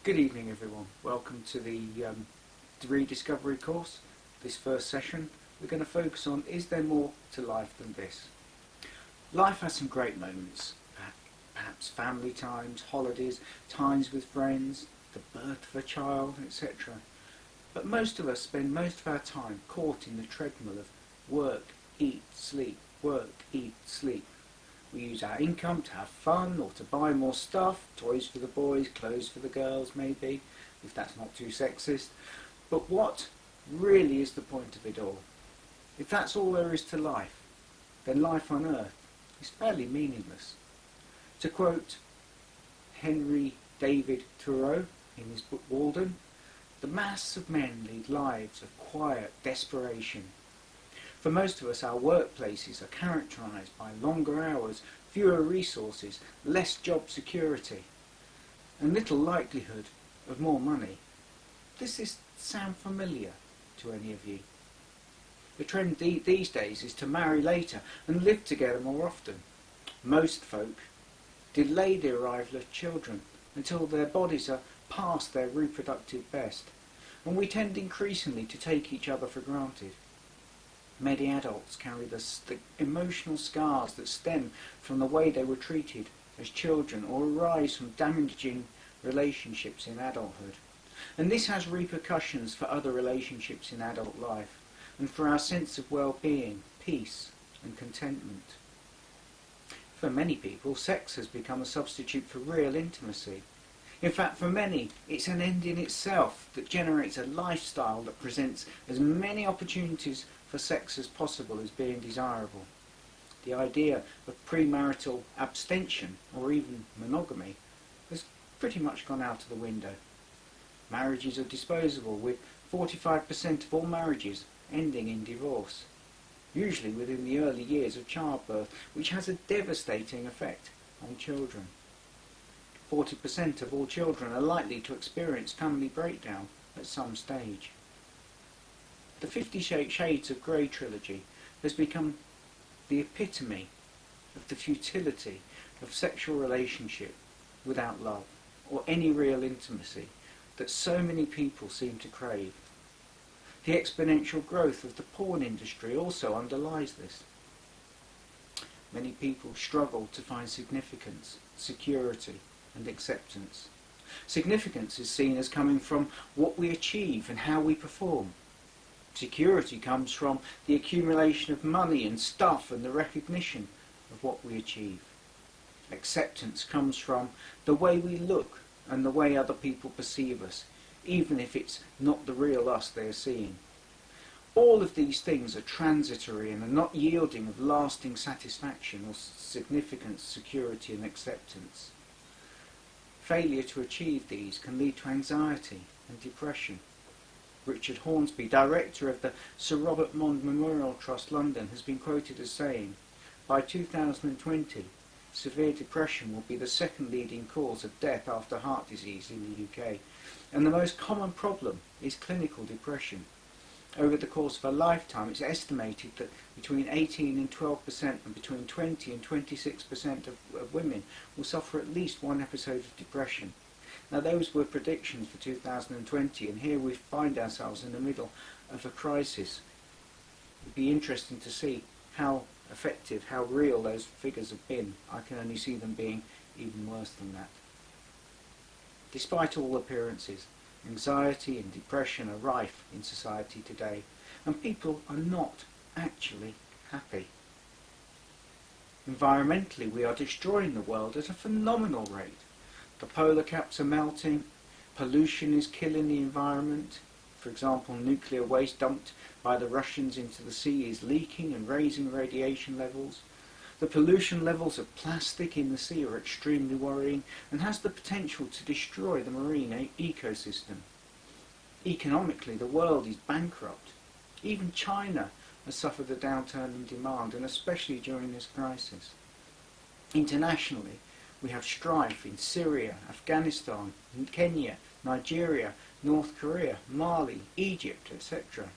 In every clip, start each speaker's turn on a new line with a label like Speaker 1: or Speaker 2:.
Speaker 1: Good evening everyone, welcome to the Rediscovery course. This first session we're going to focus on, is there more to life than this? Life has some great moments, perhaps family times, holidays, times with friends, the birth of a child, etc. But most of us spend most of our time caught in the treadmill of work, eat, sleep, work, eat, sleep. We use our income to have fun or to buy more stuff, toys for the boys, clothes for the girls maybe, if that's not too sexist. But what really is the point of it all? If that's all there is to life, then life on earth is fairly meaningless. To quote Henry David Thoreau in his book Walden, the mass of men lead lives of quiet desperation. For most of us, our workplaces are characterised by longer hours, fewer resources, less job security, and little likelihood of more money. Does this sound familiar to any of you? The trend these days is to marry later and live together more often. Most folk delay the arrival of children until their bodies are past their reproductive best, and we tend increasingly to take each other for granted. Many adults carry the emotional scars that stem from the way they were treated as children or arise from damaging relationships in adulthood. And this has repercussions for other relationships in adult life and for our sense of well-being, peace and contentment. For many people, sex has become a substitute for real intimacy. In fact, for many, it's an end in itself that generates a lifestyle that presents as many opportunities for sex as possible as being desirable. The idea of premarital abstention or even monogamy has pretty much gone out of the window. Marriages are disposable, with 45% of all marriages ending in divorce, usually within the early years of childbirth, which has a devastating effect on children. 40% of all children are likely to experience family breakdown at some stage. The 50 Shades of Grey trilogy has become the epitome of the futility of sexual relationship without love or any real intimacy that so many people seem to crave. The exponential growth of the porn industry also underlies this. Many people struggle to find significance, security and acceptance. Significance is seen as coming from what we achieve and how we perform. Security comes from the accumulation of money and stuff and the recognition of what we achieve. Acceptance comes from the way we look and the way other people perceive us, even if it's not the real us they are seeing. All of these things are transitory and are not yielding of lasting satisfaction or significance, security and acceptance. Failure to achieve these can lead to anxiety and depression. Richard Hornsby, director of the Sir Robert Mond Memorial Trust London, has been quoted as saying, "By 2020, severe depression will be the second leading cause of death after heart disease in the UK, and the most common problem is clinical depression. Over the course of a lifetime, it's estimated that between 18 and 12% and between 20 and 26% of women will suffer at least one episode of depression." Now those were predictions for 2020, and here we find ourselves in the middle of a crisis. It would be interesting to see how effective, how real those figures have been. I can only see them being even worse than that. Despite all appearances, anxiety and depression are rife in society today, and people are not actually happy. Environmentally, we are destroying the world at a phenomenal rate. The polar caps are melting, pollution is killing the environment. For example, nuclear waste dumped by the Russians into the sea is leaking and raising radiation levels. The pollution levels of plastic in the sea are extremely worrying and has the potential to destroy the marine ecosystem. Economically, the world is bankrupt. Even China has suffered a downturn in demand, and especially during this crisis. Internationally, we have strife in Syria, Afghanistan, Kenya, Nigeria, North Korea, Mali, Egypt, etc.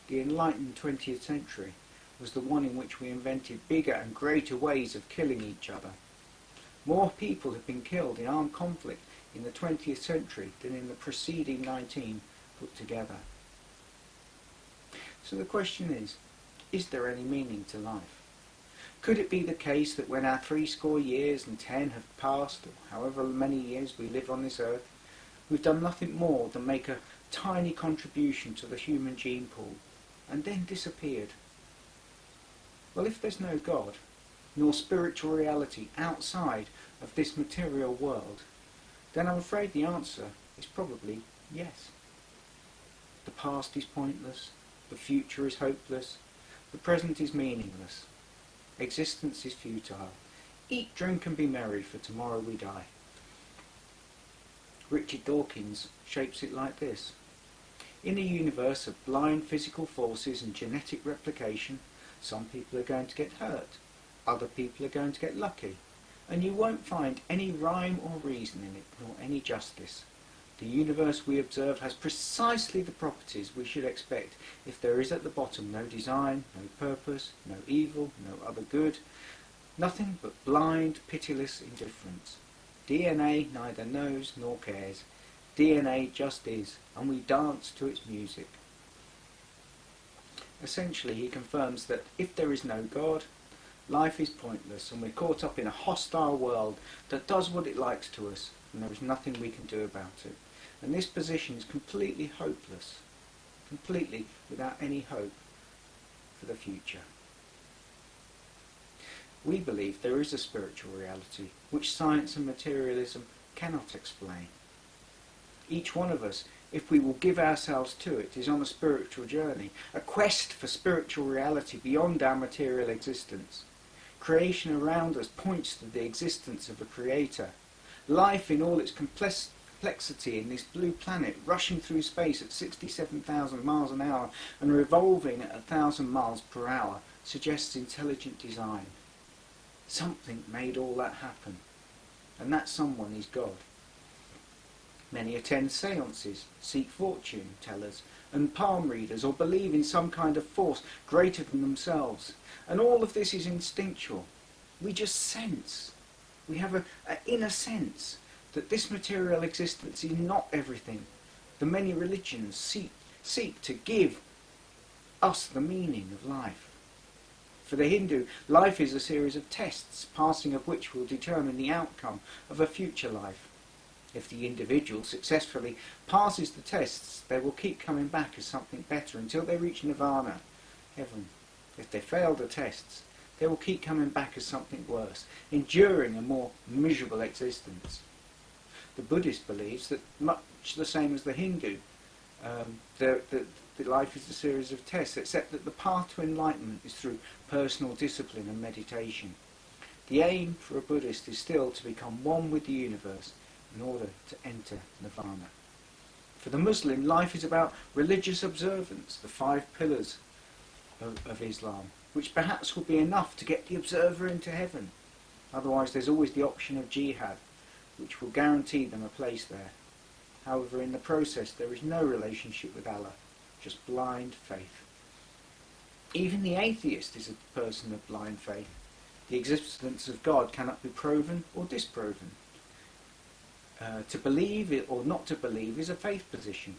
Speaker 1: The enlightened 20th century was the one in which we invented bigger and greater ways of killing each other. More people have been killed in armed conflict in the 20th century than in the preceding 19 put together. So the question is there any meaning to life? Could it be the case that when our 70 years and 10 have passed, or however many years we live on this earth, we've done nothing more than make a tiny contribution to the human gene pool, and then disappeared? Well, if there's no God, nor spiritual reality outside of this material world, then I'm afraid the answer is probably yes. The past is pointless, the future is hopeless, the present is meaningless, existence is futile. Eat, drink and be merry, for tomorrow we die. Richard Dawkins shapes it like this. In a universe of blind physical forces and genetic replication, some people are going to get hurt, other people are going to get lucky, and you won't find any rhyme or reason in it, nor any justice. The universe we observe has precisely the properties we should expect if there is at the bottom no design, no purpose, no evil, no other good, nothing but blind, pitiless indifference. DNA neither knows nor cares. DNA just is, and we dance to its music. Essentially, he confirms that if there is no God, life is pointless, and we're caught up in a hostile world that does what it likes to us, and there is nothing we can do about it. And this position is completely hopeless, completely without any hope for the future. We believe there is a spiritual reality which science and materialism cannot explain. Each one of us, if we will give ourselves to it, is on a spiritual journey, a quest for spiritual reality beyond our material existence. Creation around us points to the existence of a creator. Life in all its complexity in this blue planet, rushing through space at 67,000 miles an hour and revolving at 1,000 miles per hour, suggests intelligent design. Something made all that happen, and that someone is God. Many attend seances, seek fortune tellers and palm readers, or believe in some kind of force greater than themselves. And all of this is instinctual. We just sense. We have an inner sense that this material existence is not everything. The many religions seek to give us the meaning of life. For the Hindu, life is a series of tests, passing of which will determine the outcome of a future life. If the individual successfully passes the tests, they will keep coming back as something better until they reach nirvana, heaven. If they fail the tests, they will keep coming back as something worse, enduring a more miserable existence. The Buddhist believes that much the same as the Hindu, that life is a series of tests, except that the path to enlightenment is through personal discipline and meditation. The aim for a Buddhist is still to become one with the universe in order to enter nirvana. For the Muslim, life is about religious observance, the 5 pillars of Islam, which perhaps will be enough to get the observer into heaven. Otherwise there's always the option of jihad, which will guarantee them a place there. However, in the process there is no relationship with Allah, just blind faith. Even the atheist is a person of blind faith. The existence of God cannot be proven or disproven. To believe it or not to believe is a faith position.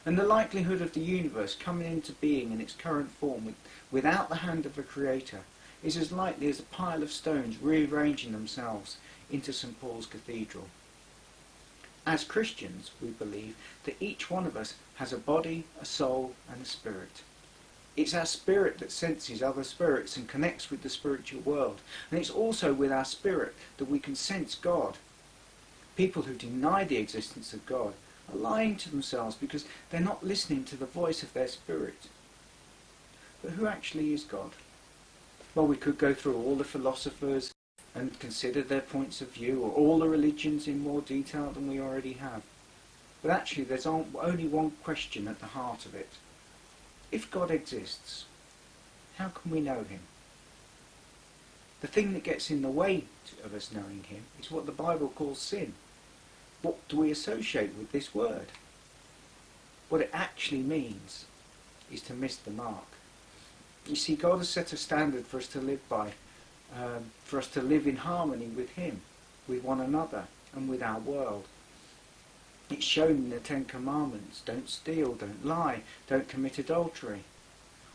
Speaker 1: And the likelihood of the universe coming into being in its current form without the hand of a creator is as likely as a pile of stones rearranging themselves into St. Paul's Cathedral. As Christians, we believe that each one of us has a body, a soul and a spirit. It's our spirit that senses other spirits and connects with the spiritual world. And it's also with our spirit that we can sense God. People who deny the existence of God are lying to themselves because they're not listening to the voice of their spirit. But who actually is God? Well, we could go through all the philosophers and consider their points of view, or all the religions in more detail than we already have. But actually there's only one question at the heart of it. If God exists, how can we know him? The thing that gets in the way of us knowing him is what the Bible calls sin. What do we associate with this word? What it actually means is to miss the mark. You see, God has set a standard for us to live by, for us to live in harmony with him, with one another, and with our world. It's shown in the 10 Commandments. Don't steal, don't lie, don't commit adultery.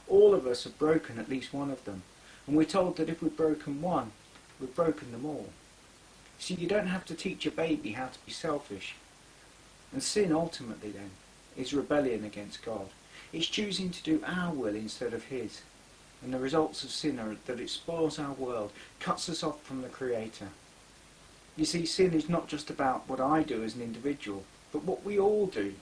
Speaker 1: All of us have broken at least one of them. And we're told that if we've broken one, we've broken them all. See, you don't have to teach a baby how to be selfish. And sin ultimately then is rebellion against God. It's choosing to do our will instead of his. And the results of sin are that it spoils our world, cuts us off from the Creator. You see, sin is not just about what I do as an individual, but what we all do.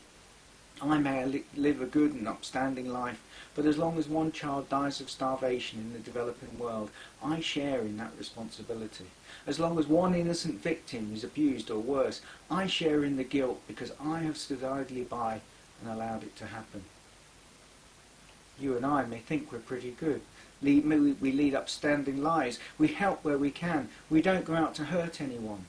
Speaker 1: I may live a good and upstanding life, but as long as one child dies of starvation in the developing world, I share in that responsibility. As long as one innocent victim is abused or worse, I share in the guilt because I have stood idly by and allowed it to happen. You and I may think we're pretty good. We lead upstanding lives. We help where we can. We don't go out to hurt anyone.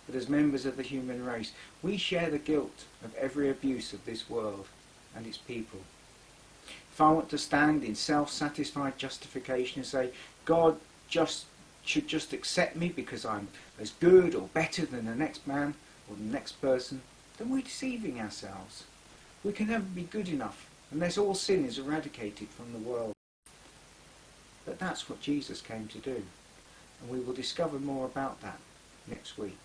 Speaker 1: But as members of the human race, we share the guilt of every abuse of this world and its people. If I want to stand in self-satisfied justification and say, God should just accept me because I'm as good or better than the next man or the next person, then we're deceiving ourselves. We can never be good enough unless all sin is eradicated from the world. But that's what Jesus came to do, and we will discover more about that next week.